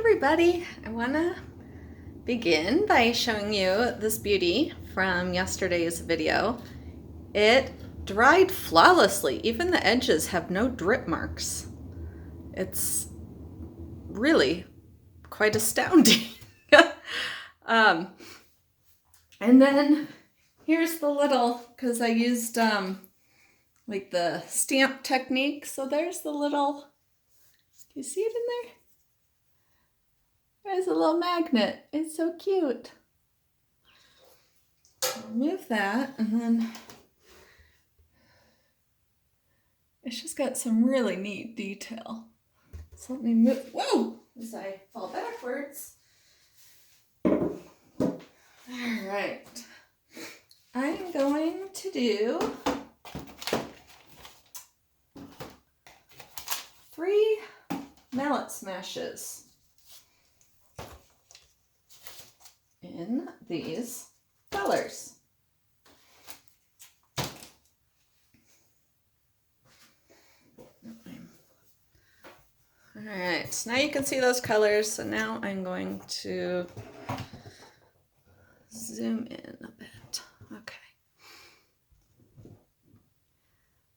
everybody. I want to begin by showing you this beauty from yesterday's video. It dried flawlessly. Even the edges have no drip marks. It's really quite astounding. And then here's the little, because I used like the stamp technique. So there's the little, do you see it in there? There's a little magnet. It's so cute. Remove that, and then it's just got some really neat detail. So let me move, whoa, as I fall backwards. All right. I'm going to do 3 mallet smashes in these colors. All right, so now you can see those colors. So now I'm going to zoom in a bit. Okay.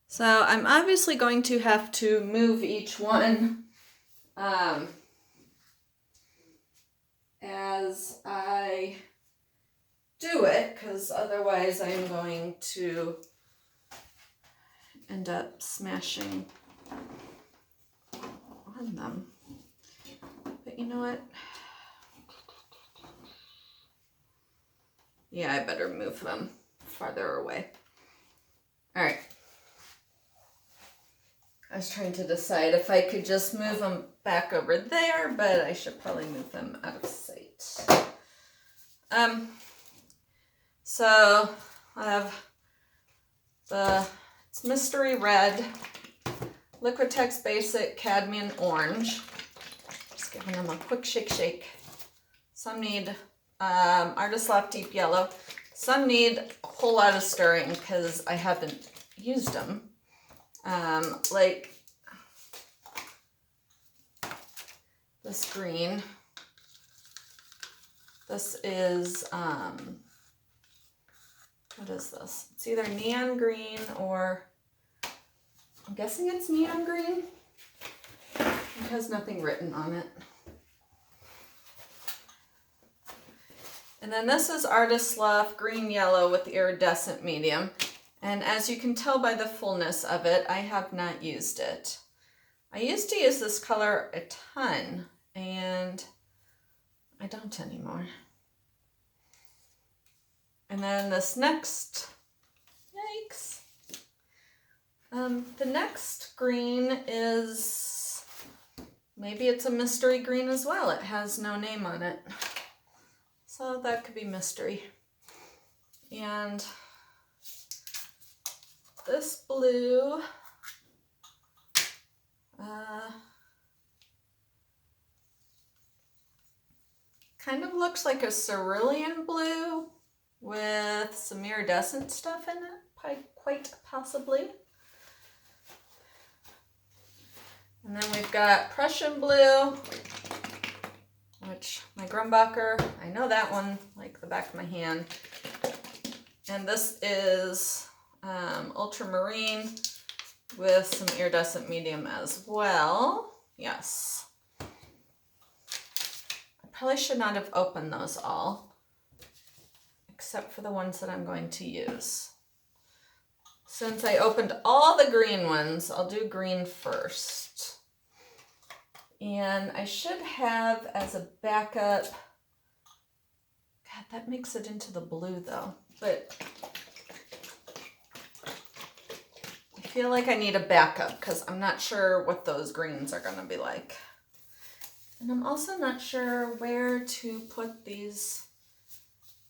So I'm obviously going to have to move each one as I do it, because otherwise I'm going to end up smashing on them. But you know what? Yeah, I better move them farther away. All right. I was trying to decide if I could just move them back over there, but I should probably move them out of sight. So I have it's Mystery Red, Liquitex Basic Cadmium Orange. Just giving them a quick shake. Some need Artist Loft Deep Yellow. Some need a whole lot of stirring because I haven't used them. Like this green. This is, what is this? It's either neon green or, I'm guessing it's neon green. It has nothing written on it. And then this is Artist Loft Green Yellow with Iridescent Medium. And as you can tell by the fullness of it, I have not used it. I used to use this color a ton, and I don't anymore. And then this next, yikes. The next green is, maybe it's a mystery green as well. It has no name on it. So that could be mystery. And this blue, kind of looks like a cerulean blue with some iridescent stuff in it, quite possibly. And then we've got Prussian blue, which my Grumbacher, I know that one like the back of my hand. And this is ultramarine with some iridescent medium as well. Yes. I probably should not have opened those all, except for the ones that I'm going to use. Since I opened all the green ones, I'll do green first. And I should have as a backup, God, that makes it into the blue though, but I feel like I need a backup because I'm not sure what those greens are going to be like. And I'm also not sure where to put these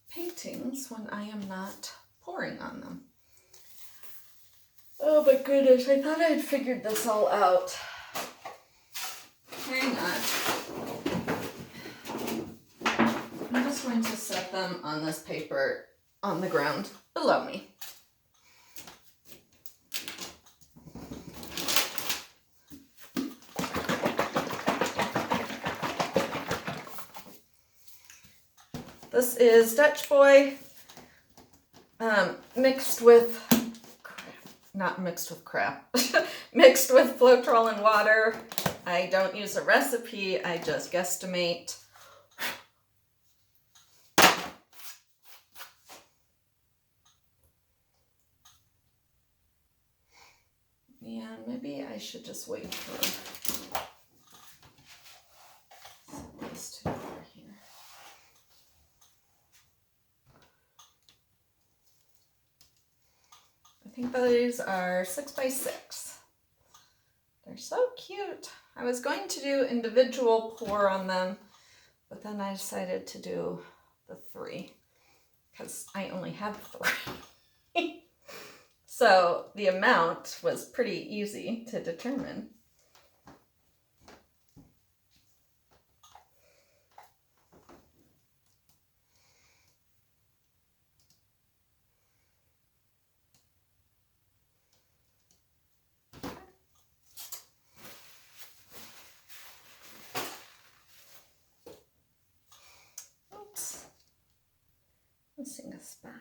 paintings when I am not pouring on them. Oh my goodness, I thought I had figured this all out. Hang on. I'm just going to set them on this paper on the ground below me. This is Dutch Boy mixed with mixed with Floetrol and water. I don't use a recipe, I just guesstimate. Yeah, maybe I should just wait for these two over here. I think these are 6 by 6. They're so cute. I was going to do individual pour on them, but then I decided to do the 3 because I only have 3. So the amount was pretty easy to determine. Oops, missing a spot.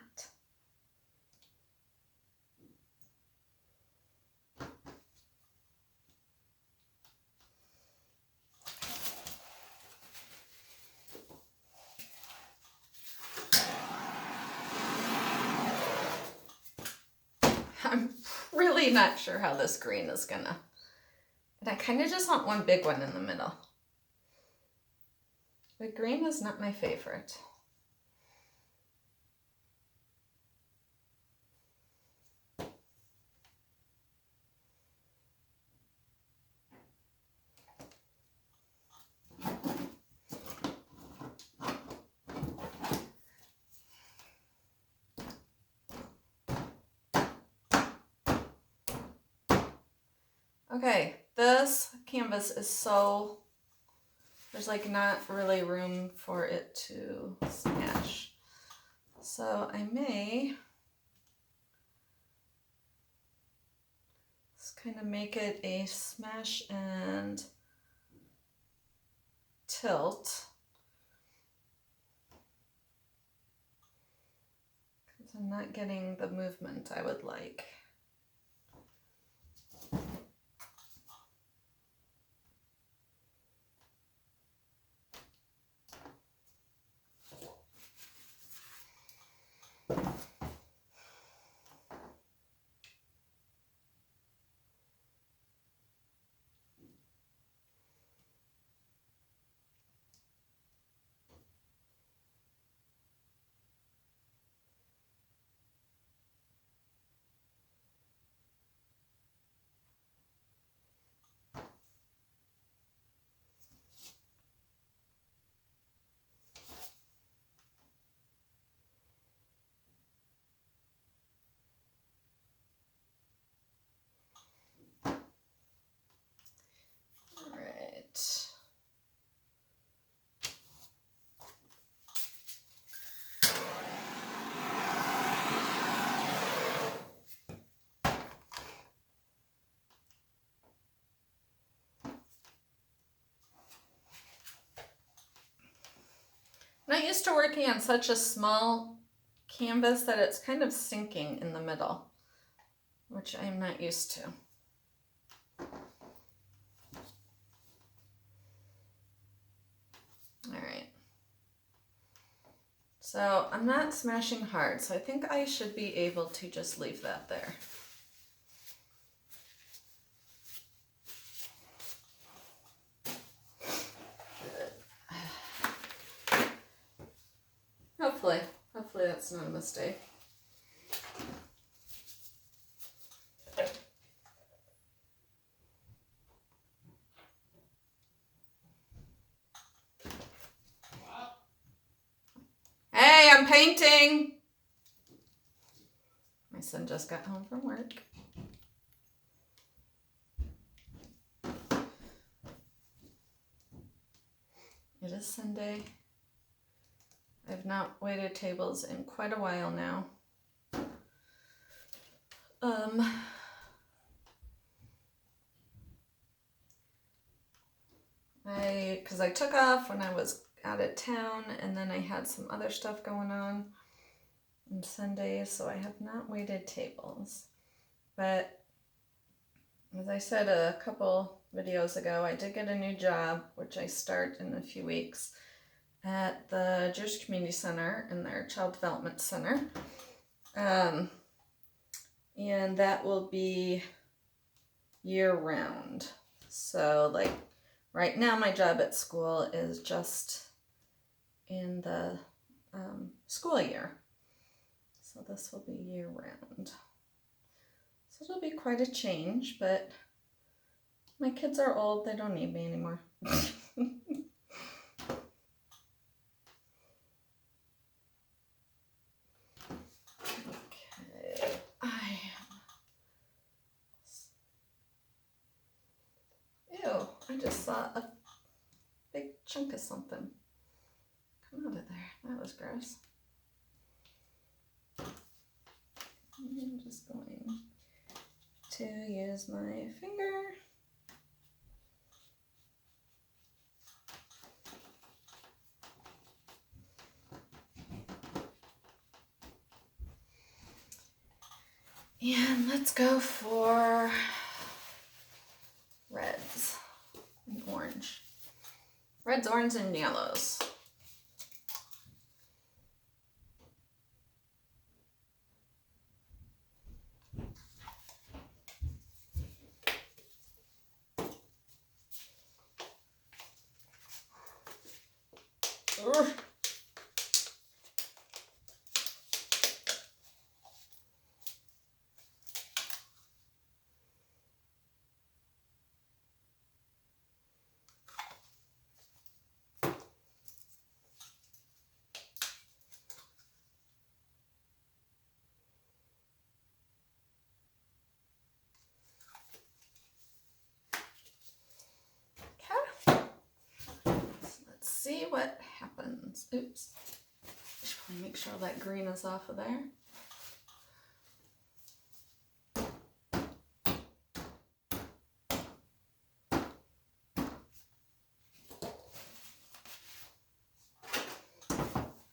I'm really not sure how this green is gonna, and I kind of just want one big one in the middle. The green is not my favorite. Okay, this canvas is so, there's like not really room for it to smash. So I may just kind of make it a smash and tilt. Because I'm not getting the movement I would like. I'm not used to working on such a small canvas that it's kind of sinking in the middle, which I'm not used to. All right. So I'm not smashing hard, so I think I should be able to just leave that there. Hopefully that's not a mistake. Hey, I'm painting! My son just got home from work. It is Sunday. I've not waited tables in quite a while now. Because I took off when I was out of town, and then I had some other stuff going on Sundays, so I have not waited tables. But as I said a couple videos ago, I did get a new job, which I start in a few weeks, at the Jewish Community Center in their Child Development Center. And that will be year-round. So like right now my job at school is just in the school year. So this will be year-round. So it'll be quite a change, but my kids are old, they don't need me anymore. I just saw a big chunk of something come out of there. That was gross. I'm just going to use my finger. And let's go for reds and orange. Reds, orange, and yellows. Ugh. See what happens. Oops. I should probably make sure that green is off of there.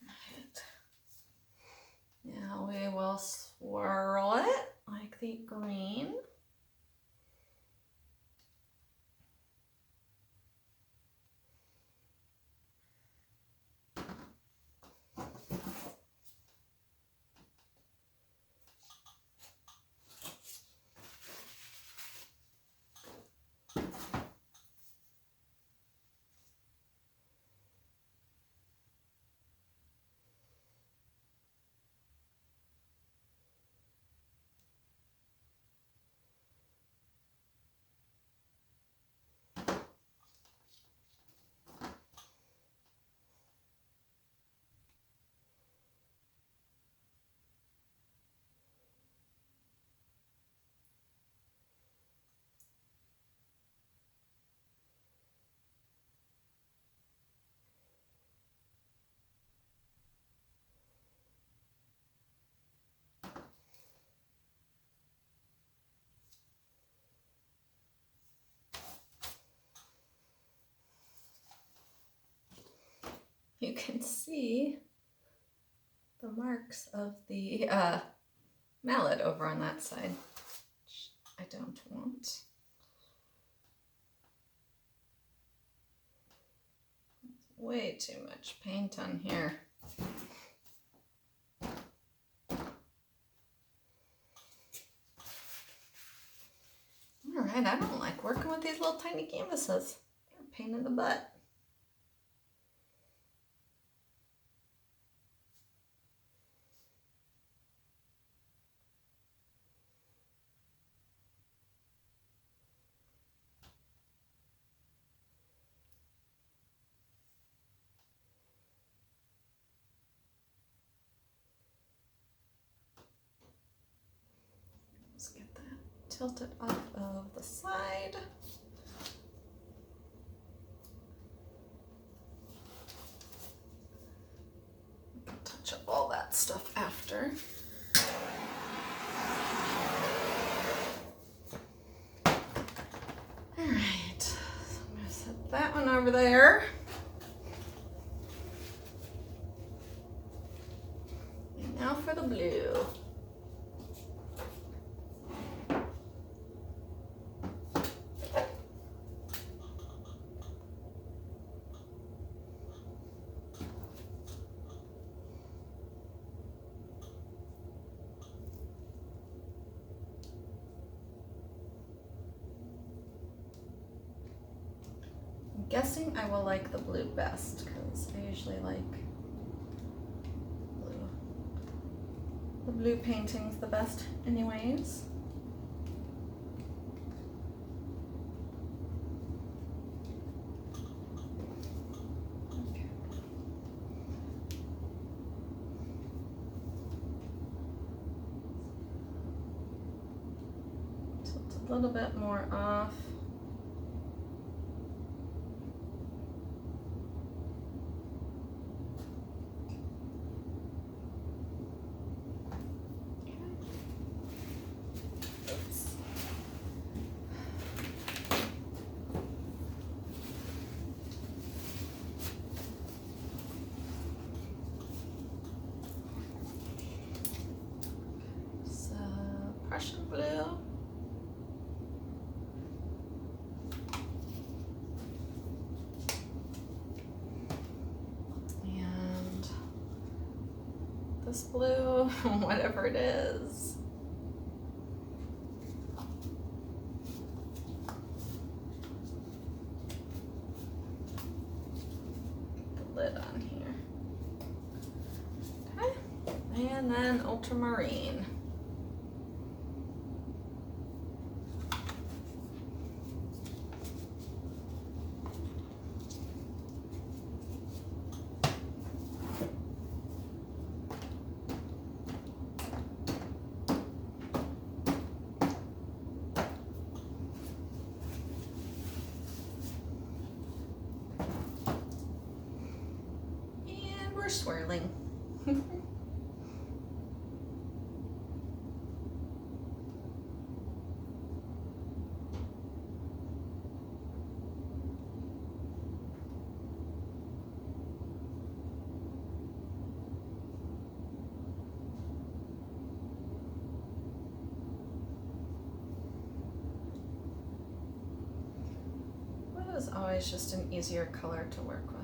Right. Now we will swirl it like the green. You can see the marks of the mallet over on that side, which I don't want. Way too much paint on here. Alright, I don't like working with these little tiny canvases. They're a pain in the butt. Let's get that tilted off of the side. We can touch up all that stuff after. Alright, so I'm going to set that one over there. Now for the blue. I'm guessing I will like the blue best because I usually like blue. The blue painting's the best anyways. Okay. Tilt a little bit more off. Prussian blue. And this blue, whatever it is. The lid on here. Okay. And then ultramarine. We're swirling. Blue is always just an easier color to work with.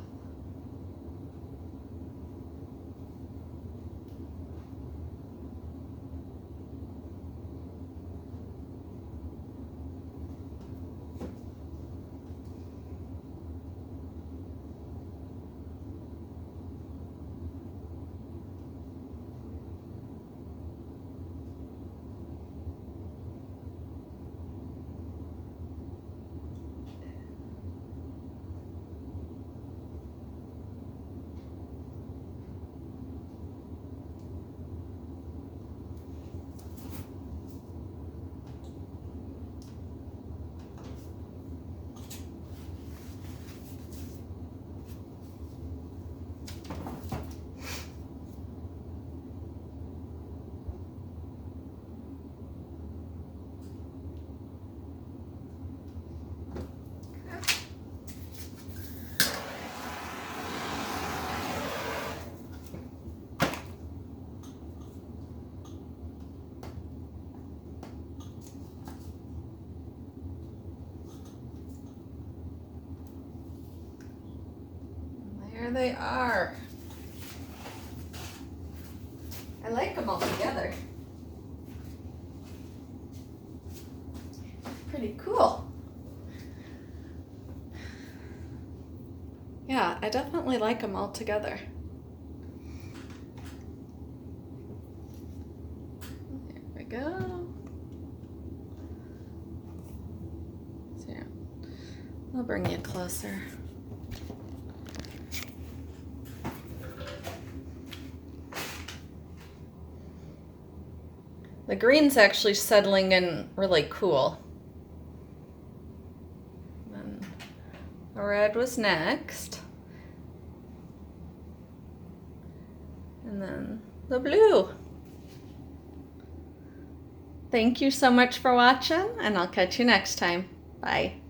There they are. I like them all together. Pretty cool. Yeah, I definitely like them all together. There we go. So yeah, I'll bring you closer. The green's actually settling in really cool. And the red was next. And then the blue. Thank you so much for watching, and I'll catch you next time. Bye.